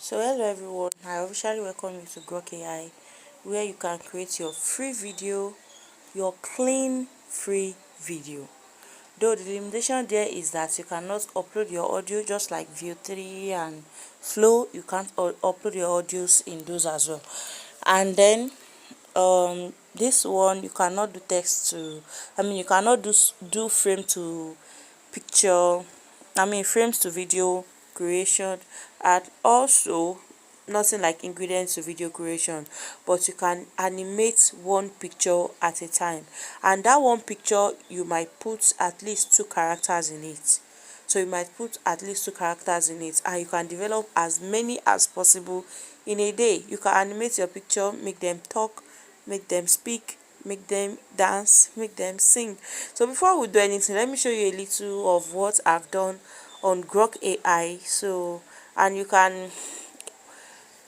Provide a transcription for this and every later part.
So hello everyone, I officially welcome you to GROK AI, where you can create your free video, your clean free video. Though the limitation there is that you cannot upload your audio, just like View 3 and Flow, you can't upload your audios in those as well. And then this one you cannot do text to, you cannot do frame to picture, frames to video creation, and also nothing like ingredients to video creation, but you can animate one picture at a time, and that one picture you might put at least 2 characters in it. So you might put at least 2 characters in it, and you can develop as many as possible in a day. You can animate your picture, make them talk, make them speak, make them dance, make them sing. So before we do anything, let me show you a little of what I've done on GROK AI. So, and you can,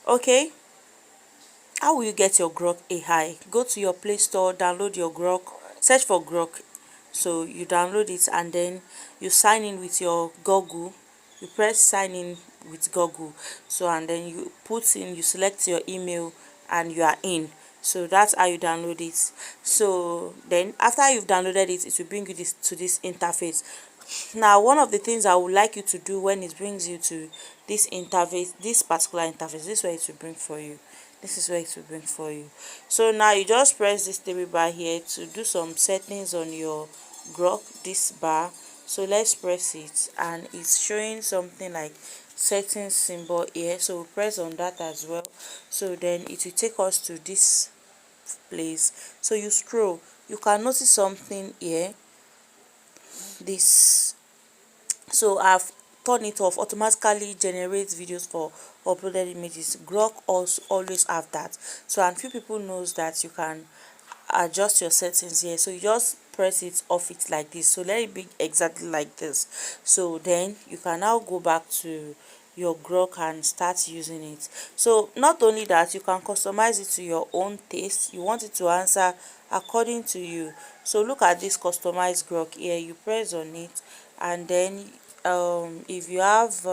okay, how will you get your GROK AI? Go to your Play Store, download your GROK, search for GROK. So you download it and then you sign in with your Google. You press sign in with Google. So and then you select your email and you are in. So that's how you download it. So then after you've downloaded it, it will bring you to this interface. Now, one of the things I would like you to do when it brings you to this interface, this particular interface, this is where it will bring for you. This is where it will bring for you. So now you just press this table bar here to do some settings on your GROK, this bar. So let's press it, and it's showing something like settings symbol here. So we'll press on that as well. So then it will take us to this place. So you scroll, you can notice something here, this. So I've turned it off, automatically generates videos for uploaded images. GROK also always have that. So and few people knows that you can adjust your settings here. So you just press it off it like this. So let it be exactly like this. So then you can now go back to your GROK and start using it. So not only that, you can customize it to your own taste. You want it to answer according to you. So look at this customized GROK here. You press on it, and then if you have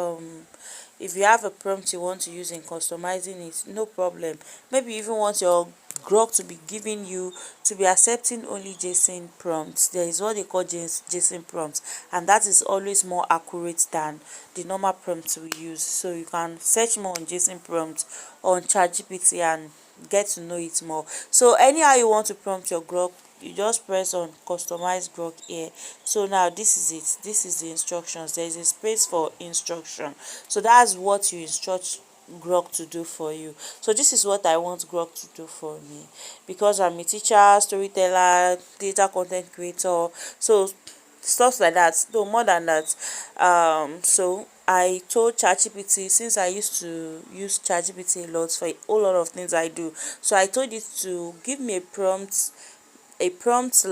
a prompt you want to use in customizing it, no problem. Maybe you even want your GROK to be giving you to be accepting only JSON prompts. There is what they call JSON prompts, and that is always more accurate than the normal prompts we use. So you can search more on JSON prompts on ChatGPT and get to know it more. So anyhow you want to prompt your GROK, you just press on customize GROK here. So now this is it, this is the instructions. There is a space for instruction, so that's what you instruct GROK to do for you. So this is what I want GROK to do for me, because I'm a teacher, storyteller, data content creator, so stuff like that. Though more than that, so I told ChatGPT, since I used to use ChatGPT a lot for a whole lot of things I do, so I told it to give me a prompt, a prompt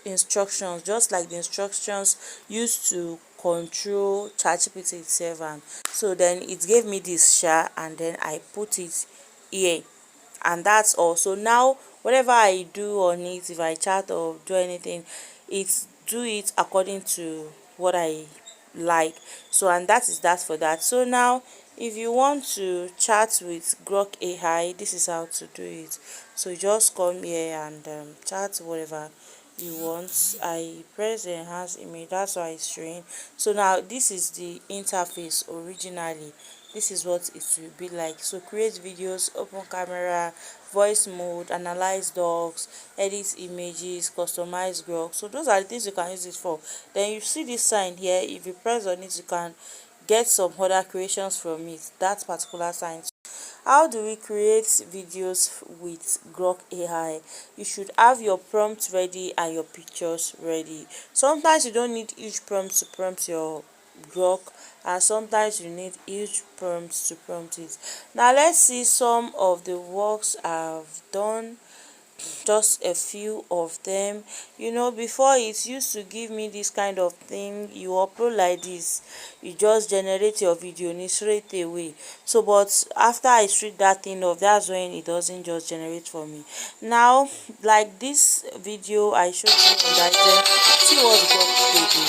instructions, just like the instructions used to control ChatGPT itself. And so then it gave me this sha, and then I put it here, and that's all. So now whatever I do on it, if I chat or do anything, it do it according to what I like. So and that is that for that. So now if you want to chat with GROK AI, this is how to do it. So you just come here and chat whatever you want. I press the enhance image, that's why it's showing. So now this is the interface originally. This is what it will be like. So create videos, open camera, voice mode, analyze docs, edit images, customize GROK. So those are the things you can use it for. Then you see this sign here, if you press on it you can get some other creations from it, that particular sign. How do we create videos with GROK AI? You should have your prompt ready and your pictures ready. Sometimes you don't need each prompt to prompt your GROK, and sometimes you need each prompt to prompt it. Now let's see some of the works I've done, just a few of them. Before it used to give me this kind of thing, you upload like this, you just generate your video and straight away. So but after I switch that thing off, that's when it doesn't just generate for me. Now like this video I showed you on that, then see what GROK is doing.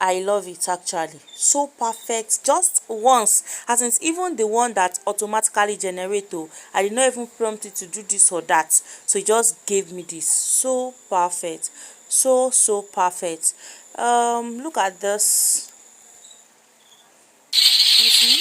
I love it actually. So perfect. Just once. As in even the one that automatically generate oh, I did not even prompt it to do this or that. So it just gave me this. So perfect. So perfect. Look at this. You see?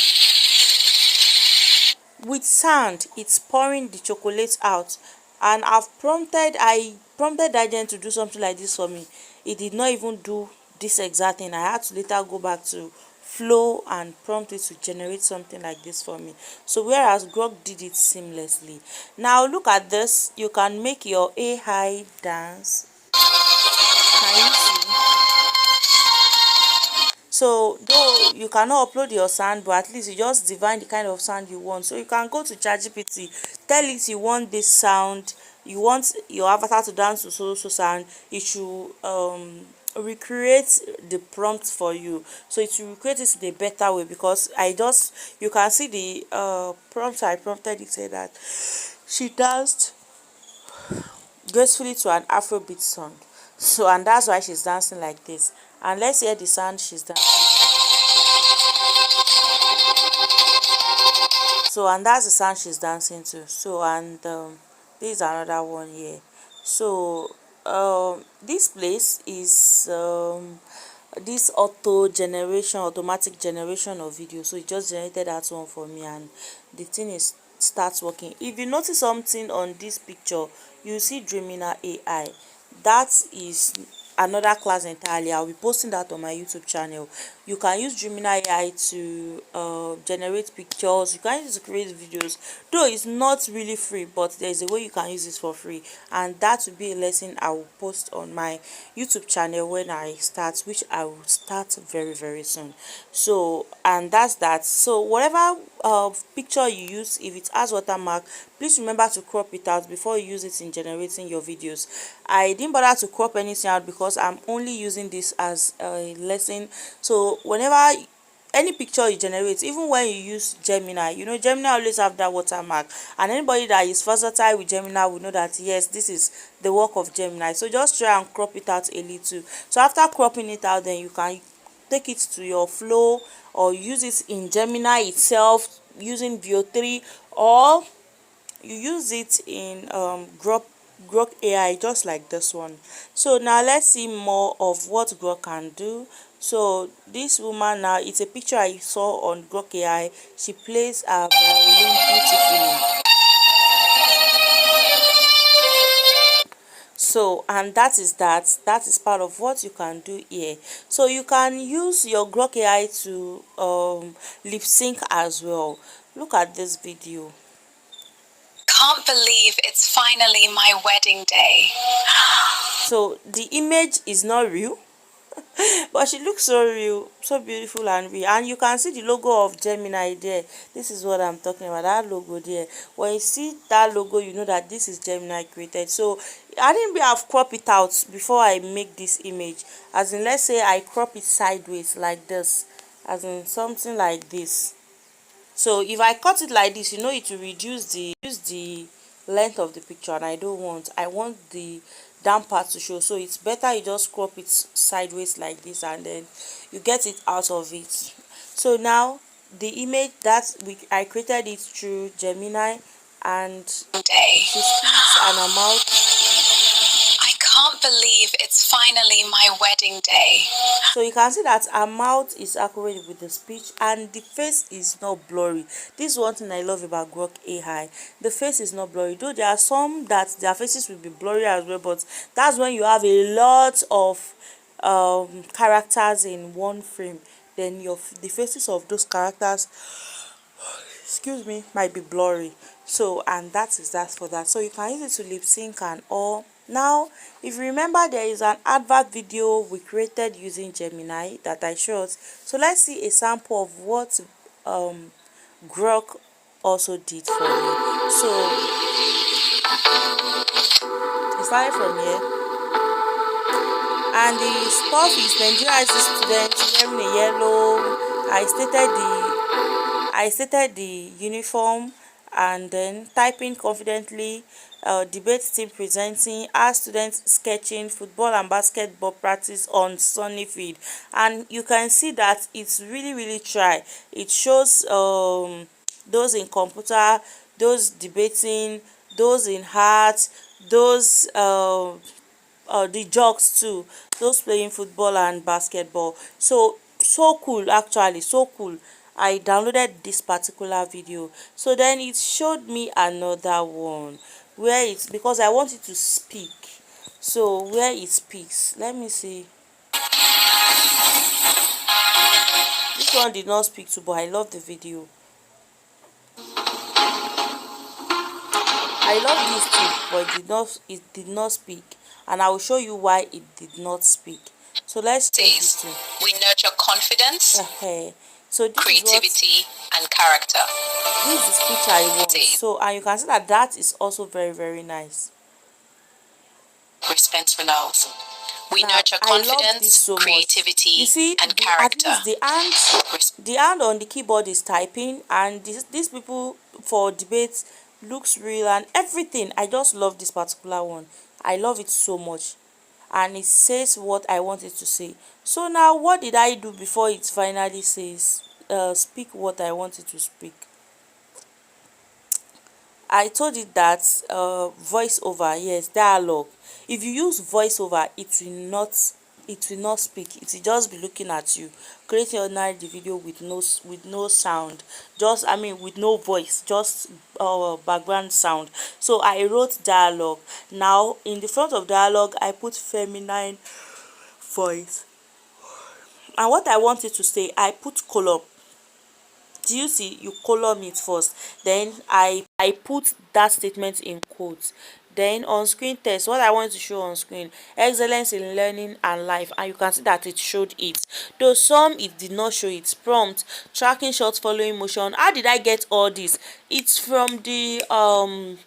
With sound, it's pouring the chocolate out. And I prompted agent to do something like this for me. It did not even do this exact thing. I had to later go back to flow and prompt it to generate something like this for me. So whereas GROK did it seamlessly. Now look at this. You can make your AI dance. Can you see? So though you cannot upload your sound, but at least you just define the kind of sound you want. So you can go to ChatGPT, tell it you want this sound, you want your avatar to dance to so sound. It should recreate the prompt for you. So it will recreate it in a better way, because you can see the prompt I prompted. It said that she danced gracefully to an Afrobeat song. So and that's why she's dancing like this. And let's hear the sound she's dancing. So and that's the sound she's dancing to. So and this is another one here. So this place is this automatic generation of video. So it just generated that one for me, and the thing is starts working. If you notice something on this picture, you see Dreamina AI. That is another class entirely. I'll be posting that on my YouTube channel. You can use Gemini AI to generate pictures. You can use it to create videos, though it's not really free, but there's a way you can use it for free, and that will be a lesson I will post on my YouTube channel when I start, which I will start very soon. So and that's that. So whatever picture you use, if it has watermark, please remember to crop it out before you use it in generating your videos. I didn't bother to crop anything out because I'm only using this as a lesson. So whenever any picture you generate, even when you use Gemini, you know Gemini always have that watermark, and anybody that is versatile with Gemini will know that yes, this is the work of Gemini. So just try and crop it out a little. So after cropping it out, then you can take it to your flow or use it in Gemini itself using VO3, or you use it in GROK AI, just like this one. So now let's see more of what GROK can do. So this woman, now it's a picture I saw on GROK AI. She plays a violin beautifully. So and that is part of what you can do here. So you can use your GROK AI to lip sync as well. Look at this video. Can't believe it's finally my wedding day. So the image is not real, but she looks so real, so beautiful and real. And you can see the logo of Gemini there. This is what I'm talking about, that logo there. When you see that logo, you know that this is Gemini created. So I didn't have crop it out before I make this image. As in, let's say I crop it sideways like this, as in something like this. So if I cut it like this, you know, it will reduce the length of the picture, and I want the down part to show. So it's better you just crop it sideways like this, and then you get it out of it. So now the image that I created it through Gemini, and she speaks an amount. I can't believe it's finally my wedding day. So you can see that her mouth is accurate with the speech, and the face is not blurry. This is one thing I love about GROK AI. The face is not blurry, though there are some that their faces will be blurry as well, but that's when you have a lot of characters in one frame. Then the faces of those characters, excuse me, might be blurry. So and that is that for that. So you can use it to lip sync and all. Now if you remember, there is an advert video we created using Gemini that I showed. So let's see a sample of what GROK also did for me. So it started from here, and the stuff is Nigeria is a student wearing a yellow. I stated the uniform, and then typing confidently, debate team presenting, art students sketching, football and basketball practice on sunny field. And you can see that it's really try. It shows those in computer, those debating, those in art, those the jocks too, those playing football and basketball. So cool, actually so cool. I downloaded this particular video, so then it showed me another one where it's, because I want it to speak, so where it speaks, let me see. This one did not speak to, but I love the video. I love this too, but it did not speak, and I will show you why it did not speak. So let's check this too. We nurture confidence, so this creativity, and character. This is the speech I want. So, and you can see that that is also very nice. Response. We Now, nurture confidence, so creativity, you see, and character. At least the hand on the keyboard is typing, and these people for debate looks real and everything. I just love this particular one. I love it so much, and it says what I want it to say. So now, what did I do before it finally says speak what I want it to speak? I told it that voiceover, yes, dialogue. If you use voiceover, it will not speak. It will just be looking at you, creating ordinary the video with no sound, just, I mean, with no voice, just background sound. So I wrote dialogue. Now in the front of dialogue, I put feminine voice, and what I want it to say, I put color. Do you see, you column it first, then I put that statement in quotes. Then on screen text, what I want to show on screen, excellence in learning and life, and you can see that it showed it, though some it did not show it. Prompt, tracking shots following motion. How did I get all this? It's from the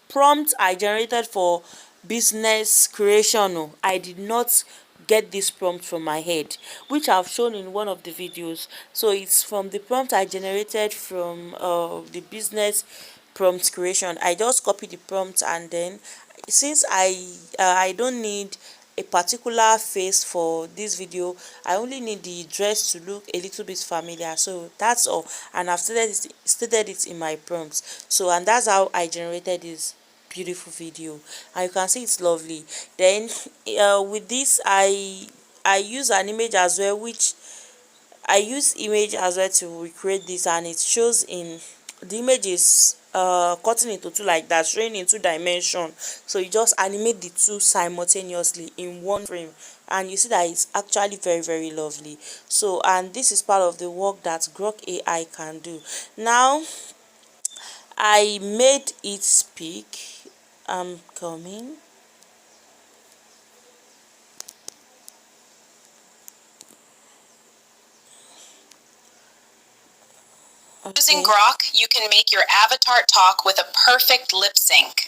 prompt I generated for business creation. Oh, I did not get this prompt from my head, which I've shown in one of the videos. So it's from the prompt I generated from the business prompt creation. I just copy the prompt, and then since I don't need a particular face for this video, I only need the dress to look a little bit familiar, so that's all. And I've stated it in my prompts. So, and that's how I generated this beautiful video, and you can see it's lovely. Then with this, I use an image as well, which I use image as well to recreate this, and it shows in the image is cutting into two like that, showing in two dimension. So you just animate the two simultaneously in one frame, and you see that it's actually very lovely. So, and this is part of the work that GROK AI can do. Now I made it speak. I'm coming. Using GROK, you can make your avatar talk with a perfect lip sync.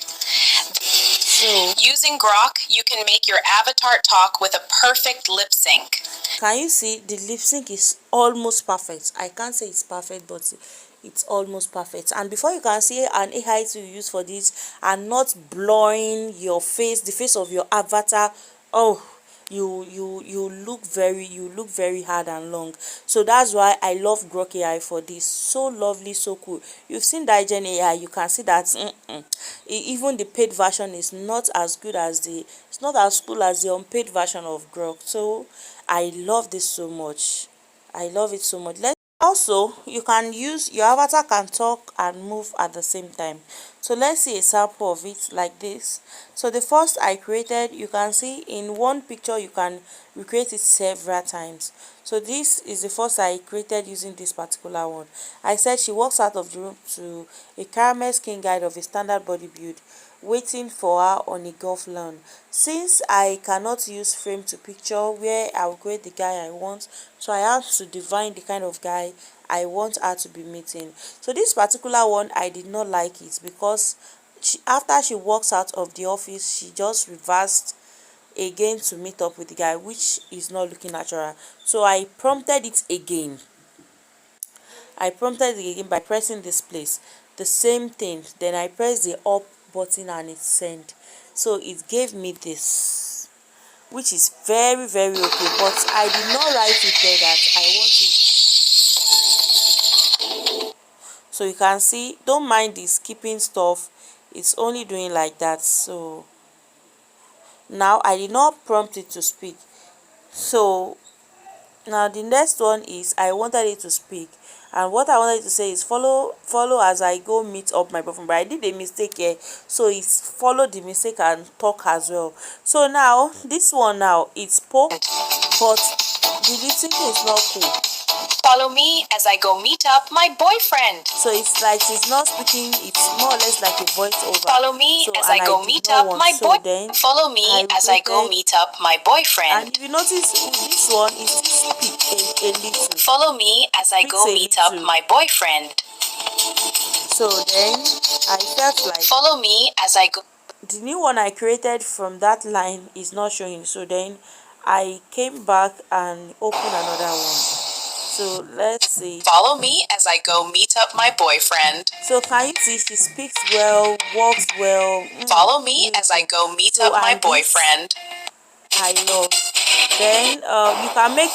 Using GROK, you can make your avatar talk with a perfect lip sync. Can you see the lip sync is almost perfect? I can't say it's perfect, but it's almost perfect. And before you can see an AI to use for this and not blurring your face, the face of your avatar, oh, you look very hard and long. So that's why I love GROK AI for this. So lovely, so cool. You've seen Digen AI, you can see that even the paid version is not as good as it's not as cool as the unpaid version of GROK. So I love this so much. I love it so much. Also, you can use your avatar can talk and move at the same time. So let's see a sample of it like this. So the first I created, you can see in one picture you can recreate it several times. So this is the first I created using this particular one. I said she walks out of the room to a caramel skin guide of a standard body build, waiting for her on a golf lawn. Since I cannot use frame to picture where I will create the guy I want, so I have to define the kind of guy I want her to be meeting. So this particular one, I did not like it because after she walks out of the office, she just reversed again to meet up with the guy, which is not looking natural. So I prompted it again. I prompted it again by pressing this place, the same thing. Then I press the up button and it's sent. So it gave me this, which is very, very okay, but I did not write it there that I want it. So you can see, don't mind the skipping stuff, it's only doing like that. So now I did not prompt it to speak. So now the next one is I wanted it to speak, and what I wanted to say is follow as I go meet up my boyfriend, but I did a mistake here, so it's follow the mistake and talk as well. So now this one, now it spoke, but the listening is not cool. Follow me as I go meet up my boyfriend. So it's like she's not speaking, it's more or less like a voiceover. Follow me So, as I go meet up my boyfriend. Follow me as I go meet up my boyfriend. And if you notice, this one is still speak a little. Follow me as I go meet up my boyfriend. So then I felt like follow me as I go. The new one I created from that line is not showing. So then I came back and opened another one. So let's see. Follow me as I go meet up my boyfriend. So can you see she speaks well, walks well. Follow me as I go meet up my boyfriend. I love. Then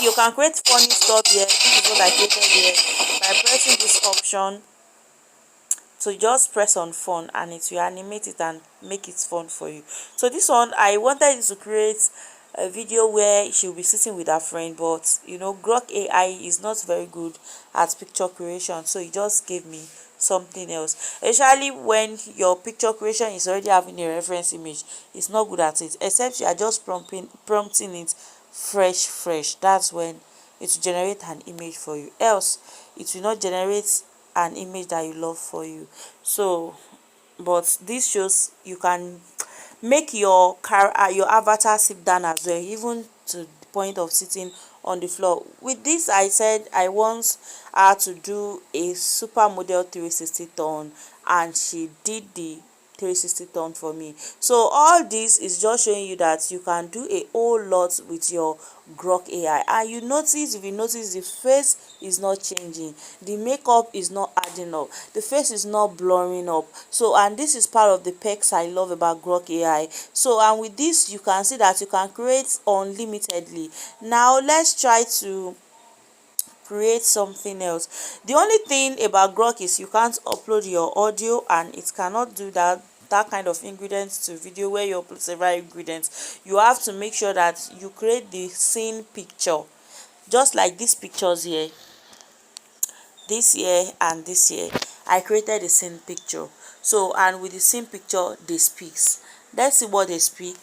you can create funny stuff here. This is what I created here by pressing this option. So just press on fun and it will animate it and make it fun for you. So this one, I wanted to create a video where she'll be sitting with her friend, but you know, GROK AI is not very good at picture creation, so it just gave me something else. Especially when your picture creation is already having a reference image, it's not good at it, except you are just prompting it fresh. That's when it will generate an image for you, else it will not generate an image that you love for you. So but this shows you can make your avatar sit down as well, even to the point of sitting on the floor. With this, I said I want her to do a supermodel 360 turn, and she did the 360 turn for me. So all this is just showing you that you can do a whole lot with your GROK AI. And you notice, if you notice, the face is not changing, the makeup is not adding up, the face is not blurring up. So, and this is part of the perks I love about GROK AI. So, and with this, you can see that you can create unlimitedly. Now let's try to create something else. The only thing about GROK is you can't upload your audio, and it cannot do that kind of ingredients to video where you upload several ingredients. You have to make sure that you create the scene picture, just like these pictures here, this here and this here. I created the scene picture. So, and with the scene picture, they speaks. Let's see what they speak,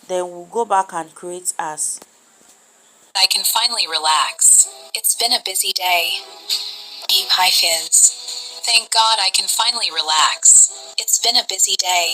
then we'll go back and create as I can finally relax. It's been a busy day. Deep hyphens. Thank God I can finally relax. It's been a busy day.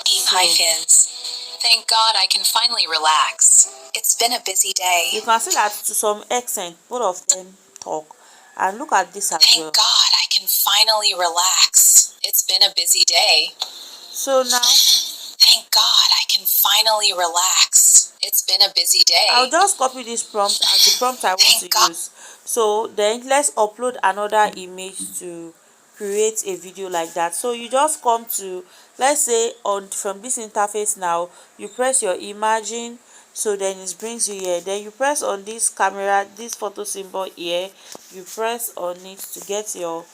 Deep hyphens. Thank God I can finally relax. It's been a busy day. You can see that to some extent both of them talk. And look at this as well. Thank God I can finally relax. It's been a busy day. So now, thank God I can finally relax. It's been a busy day. I'll just copy this prompt as the prompt I want to use. So then let's upload another image to create a video like that. So you just come to, let's say, from this interface now, you press your imagine. So then it brings you here. Then you press on this camera, this photo symbol here. You press on it to get your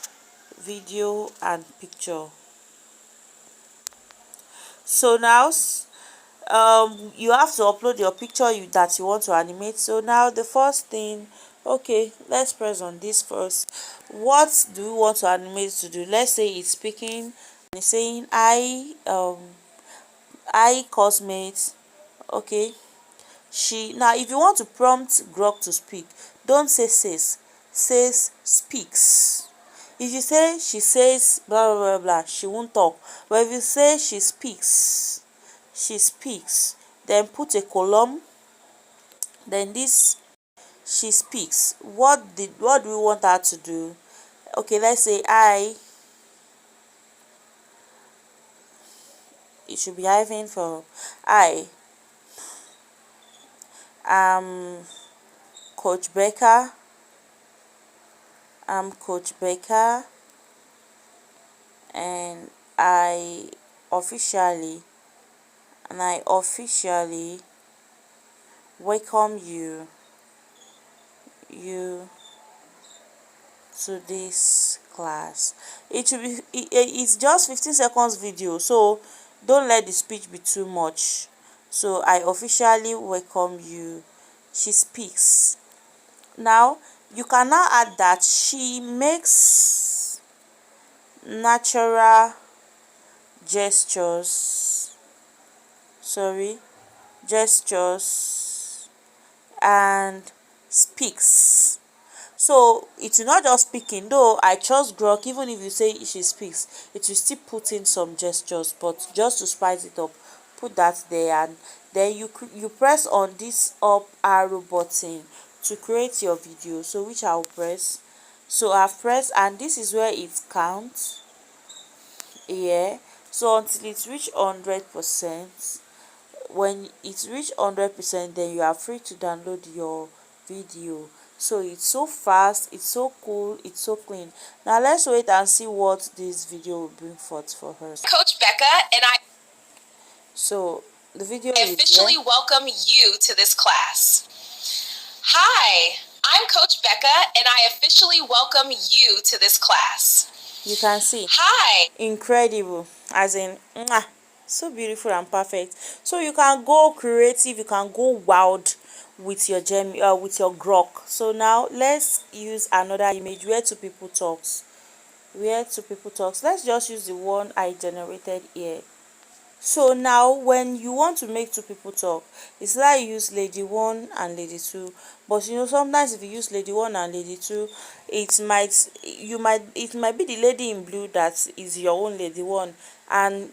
video and picture. So now you have to upload your picture that you want to animate. So now the first thing, okay, let's press on this first. What do you want to animate to do? Let's say it's speaking and it's saying I cosmate. Okay, now if you want to prompt GROK to speak, don't say says speaks. If you say she says blah blah blah blah, she won't talk. But if you say she speaks, then put a column, then this she speaks. What do we want her to do? Okay, let's say it should be hyphen for I am Coach Becker. I'm Coach Becker, and I officially welcome you to this class. It's just 15 seconds video, so don't let the speech be too much. So I officially welcome you. She speaks. Now you can now add that she makes natural gestures and speaks. So it will not just speaking, though I trust GROK, even if you say she speaks, it will still put in some gestures, but just to spice it up, put that there, and then you press on this up arrow button to create your video. So which I'll press. So I've pressed, and this is where it counts here. So until it reach 100%. When it reach 100%, then you are free to download your video. So it's so fast, it's so cool, it's so clean. Now let's wait and see what this video will bring forth for her. Coach Becca, and I So the video officially welcome you to this class. Hi, I'm Coach Becca, and I officially welcome you to this class. You can see. Hi. Incredible, as in mwah, so beautiful and perfect. So you can go creative, you can go wild with your GROK. So now let's use another image where two people talks. Let's just use the one I generated here. So now when you want to make two people talk, it's like you use lady 1 and lady 2. But you know, sometimes if you use lady 1 and lady 2, it might be the lady in blue that is your own lady 1, and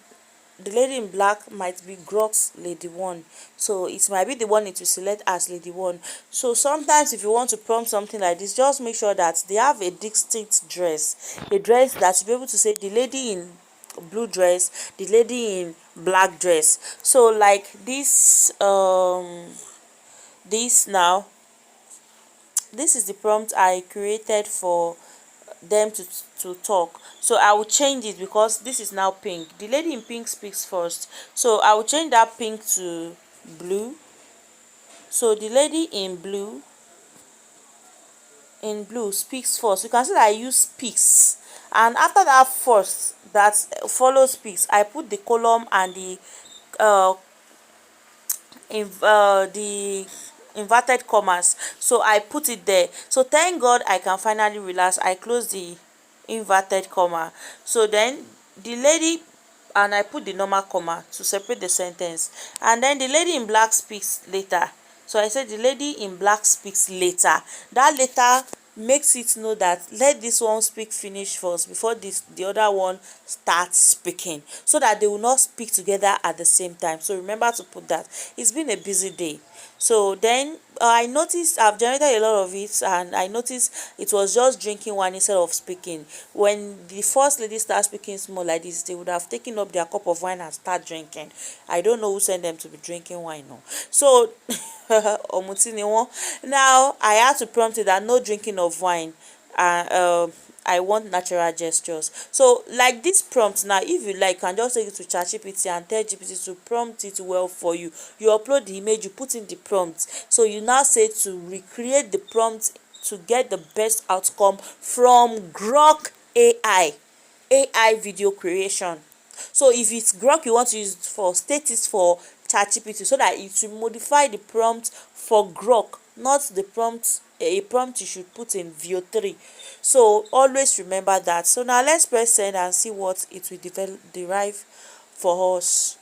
the lady in black might be GROK's lady 1. So it might be the one it will select as lady 1. So sometimes if you want to prompt something like this, just make sure that they have a distinct dress, a dress that you'll be able to say the lady in blue dress, the lady in black dress. So like this now, this is the prompt I created for them to talk. So I will change it because this is now pink. The lady in pink speaks first, so I will change that pink to blue. So the lady in blue speaks first. You can see that I use speaks, and after that first that follows speaks, I put the column and the inverted commas. So I put it there. So thank God I can finally relax. I close the inverted comma. So then the lady, and I put the normal comma to separate the sentence, and then the lady in black speaks later. So I said the lady in black speaks later. That later makes it know that let this one speak finish first before the other one starts speaking, so that they will not speak together at the same time. So remember to put that. It's been a busy day. So then I noticed I've generated a lot of it, and I noticed it was just drinking wine instead of speaking. When the first lady starts speaking small like this, they would have taken up their cup of wine and start drinking. I don't know who sent them to be drinking wine. No. So now I had to prompt it that no drinking of wine, and I want natural gestures. So like this prompt now, if you like, you can just take it to ChatGPT and tell GPT to prompt it well for you. You upload the image, you put in the prompt. So you now say to recreate the prompt to get the best outcome from GROK AI video creation. So if it's GROK you want to use it for, state it for ChatGPT, so that it will modify the prompt for GROK, not the prompt, a prompt you should put in Veo 3. So always remember that. So now let's press send and see what it will derive for us.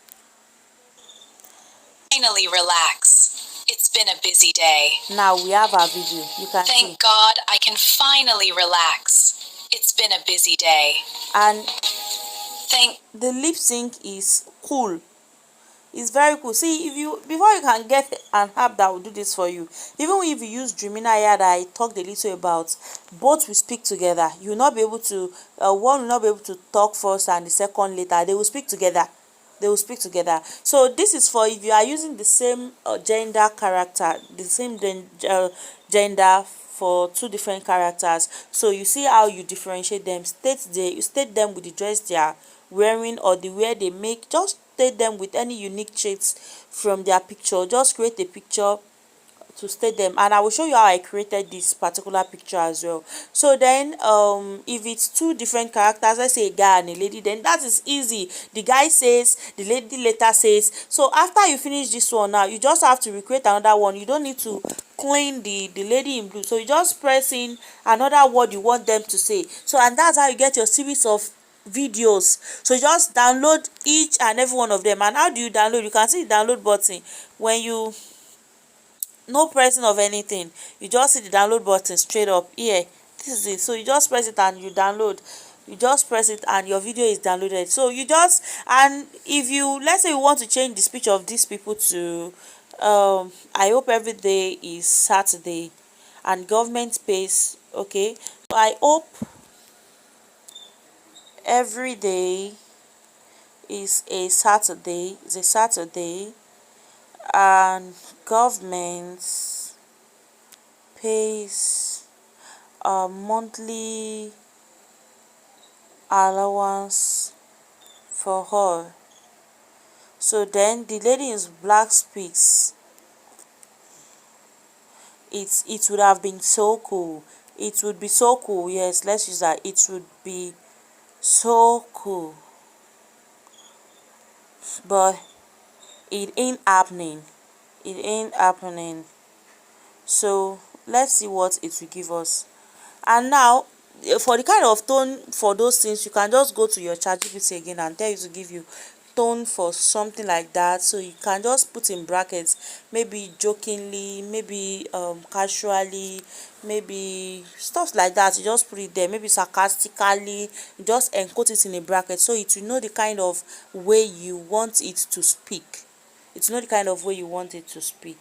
Finally relax. It's been a busy day. Now we have our video. You can see. Thank God I can finally relax. It's been a busy day. And the lip sync is cool. It's very cool. See, if you, before you can get an app that will do this for you, even if you use Dreamina here that I talked a little about, both will speak together. You will not be able to one will not be able to talk first and the second later. They will speak together. So this is for if you are using the same gender character, the same gender for two different characters. So you see how you differentiate them. You state them with the dress they are wearing or the way they make. Just state them with any unique traits from their picture. Just create a picture to state them, and I will show you how I created this particular picture as well. So then if it's two different characters, let's say a guy and a lady, then that is easy. The guy says, the lady later says. So after you finish this one, now you just have to recreate another one. You don't need to clean the lady in blue, so you just press in another word you want them to say. So, and that's how you get your series of videos. So you just download each and every one of them. And how do you download? You can see the download button. When you, no pressing of anything, you just see the download button straight up here. This is it. So you just press it and you download. You just press it and your video is downloaded. So you just, and if you, let's say you want to change the speech of these people to I hope every day is Saturday and government pays. Okay, so I hope every day is a Saturday, and government pays a monthly allowance for all. So then the lady in black speaks. It would have been so cool. It would be so cool. Yes, let's use that. It would be so cool. But it ain't happening. It ain't happening. So let's see what it will give us. And now for the kind of tone for those things, you can just go to your ChatGPT again and tell you to give you tone for something like that. So you can just put in brackets, maybe jokingly, maybe casually, maybe stuff like that. You just put it there, maybe sarcastically. You just encode it in a bracket so it will know the kind of way you want it to speak. It's not the kind of way you want it to speak.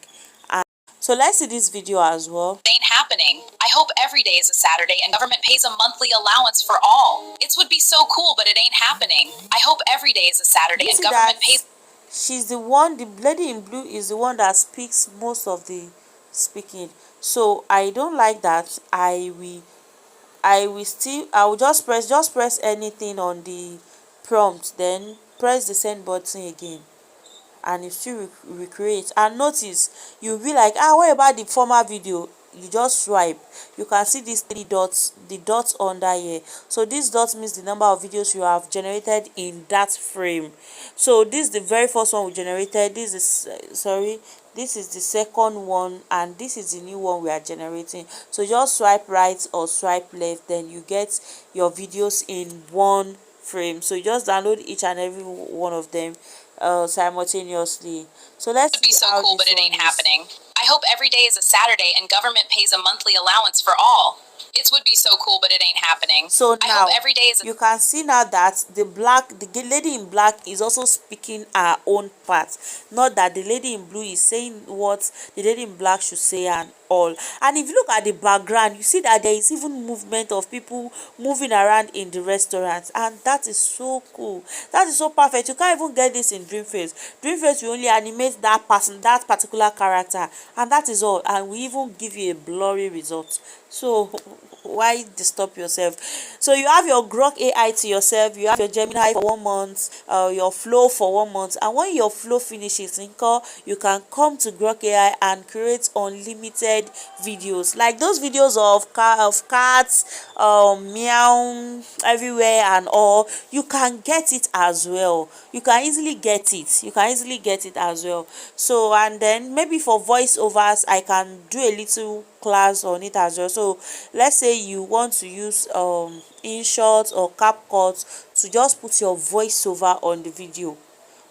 So let's see this video as well. Ain't happening. I hope every day is a Saturday and government pays a monthly allowance for all. It would be so cool, but it ain't happening. I hope every day is a Saturday and government pays. She's the one, the lady in blue is the one that speaks most of the speaking. So I don't like that. I will just press anything on the prompt, then press the send button again, and you still recreate. And notice, you'll be like, what about the former video? You just swipe, you can see these three dots, the dots under here. So this dot means the number of videos you have generated in that frame. So this is the very first one we generated. This is this is the second one, and this is the new one we are generating. So just swipe right or swipe left, then you get your videos in one frame. So you just download each and every one of them simultaneously. So let's be so cool, but it ain't happening. I hope every day is a Saturday and government pays a monthly allowance for all. It would be so cool, but it ain't happening. So now, I hope every day is you can see now that the lady in black is also speaking her own part. Not that the lady in blue is saying what the lady in black should say and all. And if you look at the background, you see that there is even movement of people moving around in the restaurant, and that is so cool. That is so perfect. You can't even get this in Dreamface. Dreamface will only animate that person, that particular character, and that is all, and we even give you a blurry result. So why disturb yourself? So you have your GROK AI to yourself, you have your Gemini for 1 month, your Flow for 1 month, and when your Flow finishes, you can come to GROK AI and create unlimited videos, like those videos of cats meow everywhere and all. You can get it as well. You can easily get it as well. So, and then maybe for voiceovers, I can do a little class on it as well. So let's say you want to use InShot or CapCut to just put your voiceover on the video.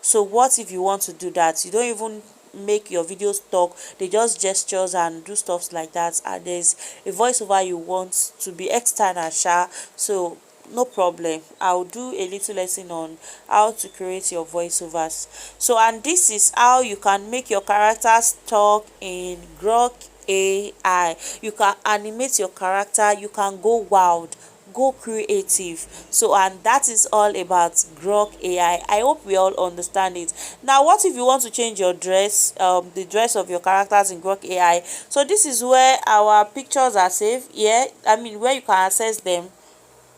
So what if you want to do that? You don't even make your videos talk, they just gestures and do stuff like that, and there's a voiceover you want to be external, so no problem. I'll do a little lesson on how to create your voiceovers. So, and this is how you can make your characters talk in GROK AI. You can animate your character, you can go wild, go creative. So, and that is all about GROK AI. I hope we all understand it. Now, what if you want to change your dress, the dress of your characters in GROK AI? So this is where our pictures are saved. Yeah, I mean, where you can access them.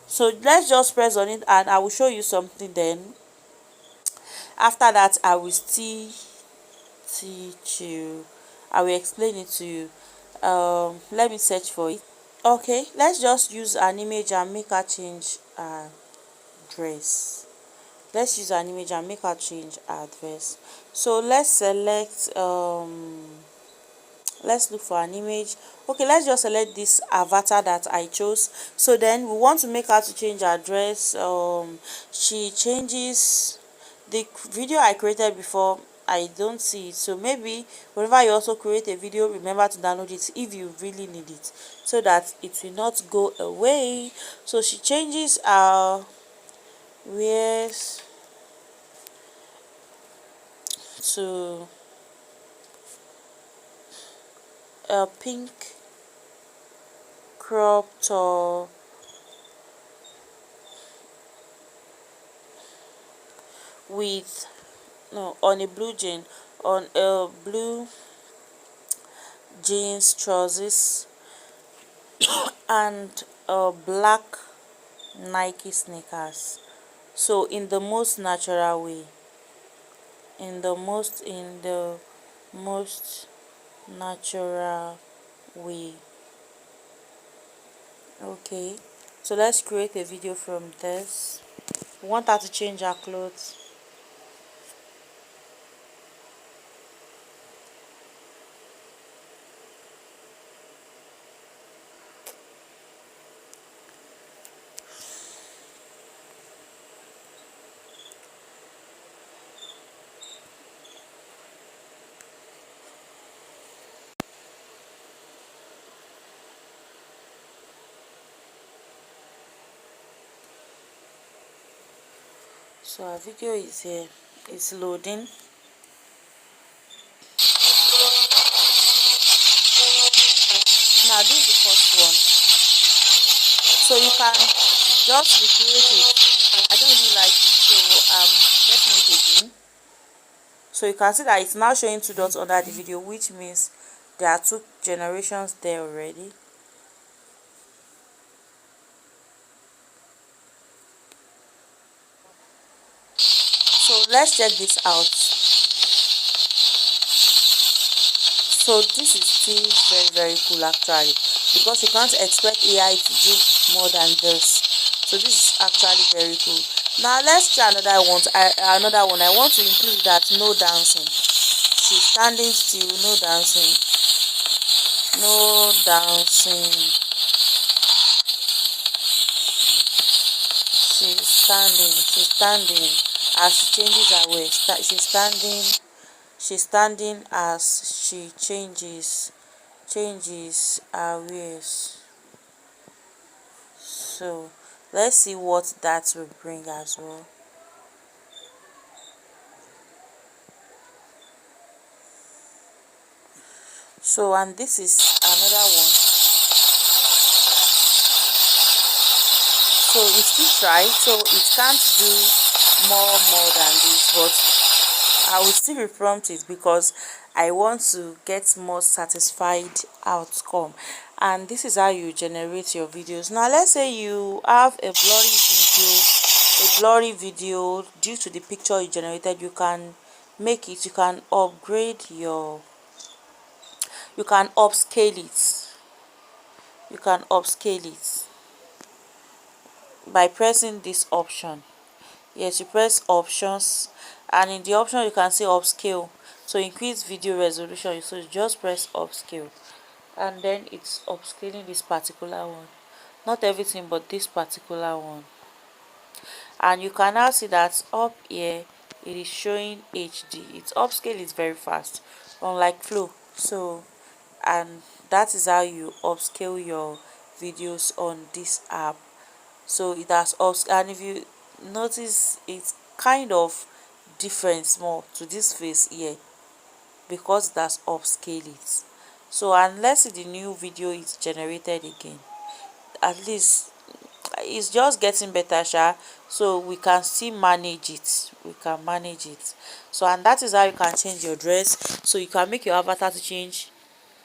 So let's just press on it and I will show you something. Then after that I will still teach you, I will explain it to you. Let me search for it. Okay, let's just use an image and make her change her dress. Let's use an image and make her change her dress. So let's select let's look for an image. Okay, let's just select this avatar that I chose. So then we want to make her to change her dress. She changes the video I created before. I don't see it, so maybe whenever you also create a video, remember to download it if you really need it, so that it will not go away. So she changes her wears to a pink crop top with no on a blue jean, on a blue jeans trousers and a black Nike sneakers. So in the most natural way, in the most natural way. Okay, so let's create a video from this. We want her to change her clothes. So our video is here, it's loading. Now this is the first one, so you can just recreate it. I don't really like it, so I'm getting it again. So you can see that it's now showing 2 dots under the video, which means there are 2 generations there already. So let's check this out. So this is still very cool actually, because you can't expect AI to do more than this. So this is actually very cool. Now let's try another one. I want to include that no dancing. She's standing still, no dancing, no dancing. She's standing as she changes her way. She's standing as she changes her ways. So let's see what that will bring as well. So, and this is another one. So it's still try, so it can't do more than this, but I will still reprompt it because I want to get more satisfied outcome. And this is how you generate your videos. Now let's say you have a blurry video due to the picture you generated. You can make it, you can upgrade your, you can upscale it by pressing this option. Yes, you press options, and in the option you can say upscale, so increase video resolution. So you just press upscale and then it's upscaling this particular one, not everything but this particular one. And you can now see that up here it is showing HD. Its upscale is very fast, unlike flow. So, and that is how you upscale your videos on this app. So it has upscale, and if you notice, it's kind of different small to this face here because that's upscale it. So, and let's see the new video is generated again. At least it's just getting better, sha. So we can still manage it, so, and that is how you can change your dress. So you can make your avatar to change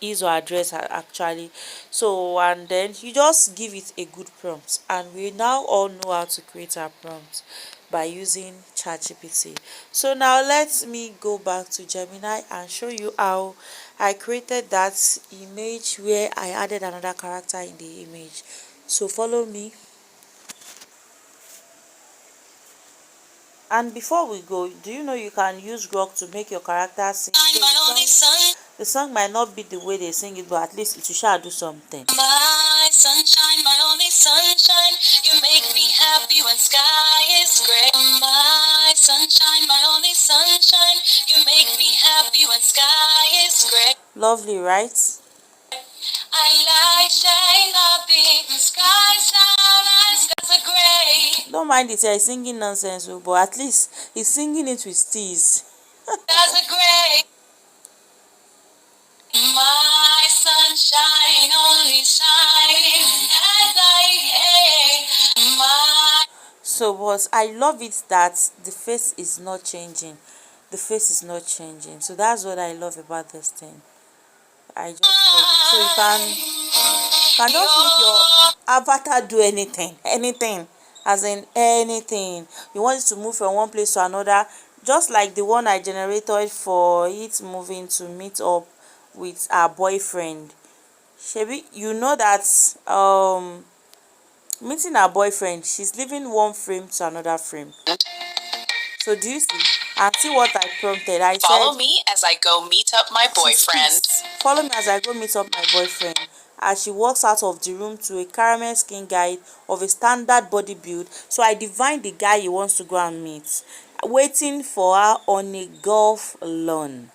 his or address actually. So and then you just give it a good prompt, and we now all know how to create our prompt by using ChatGPT. So now let me go back to Gemini and show you how I created that image where I added another character in the image. So follow me. And before we go, do you know you can use GROK to make your character sing? The song might not be the way they sing it, but at least it shall do something. My sunshine, my only sunshine, you make me happy when sky is gray. My sunshine, my only sunshine, you make me happy when sky is gray. Lovely, right? I like shine happy when skies are gray. Don't mind it, he's singing nonsense, but at least he's singing it with steez. Skies are gray. My sunshine only shining as my. So, but I love it that the face is not changing. The face is not changing. So that's what I love about this thing. I just love it. So you can just make your avatar do anything, as in anything. You want it to move from one place to another, just like the one I generated for it moving to meet up with her boyfriend. Shebi, you know that meeting her boyfriend, she's leaving one frame to another frame. So do you see? And see what I prompted. I said, Follow me as I go meet up my boyfriend. Follow me as I go meet up my boyfriend. As she walks out of the room to a caramel skin guy of a standard body build. So I divined the guy he wants to go and meet, waiting for her on a golf lawn.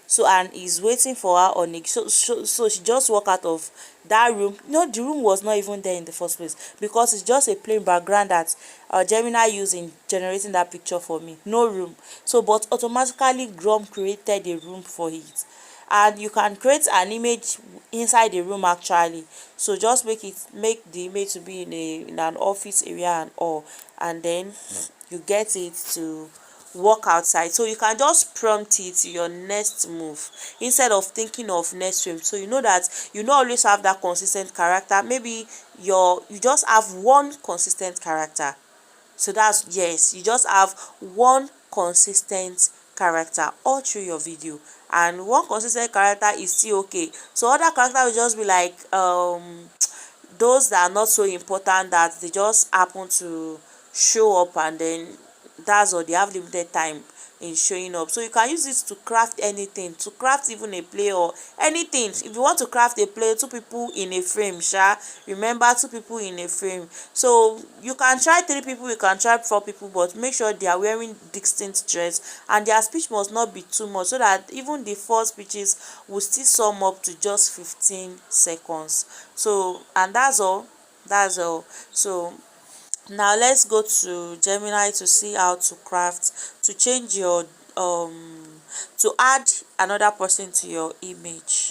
So and he's waiting for her on a so she just walk out of that room. No, the room was not even there in the first place, because it's just a plain background that Gemini used in generating that picture for me. No room. So but automatically Grom created a room for it. And you can create an image inside the room actually. So just make the image to be in an office area and all, and then you get it to walk outside. So you can just prompt it your next move instead of thinking of next frame. So you know that you not always have that consistent character. Maybe you just have one consistent character. So that's, yes, you just have one consistent character all through your video, and one consistent character is still okay. So other character will just be like those that are not so important, that they just happen to show up, and then that's all, they have limited time in showing up. So you can use it to craft anything, to craft even a play or anything. If you want to craft a play, two people in a frame, remember, two people in a frame. So you can try 3 people, you can try 4 people, but make sure they are wearing distinct dress and their speech must not be too much, so that even the 4 speeches will still sum up to just 15 seconds. So, and that's all. So now let's go to Gemini to see how to craft, to change your to add another person to your image.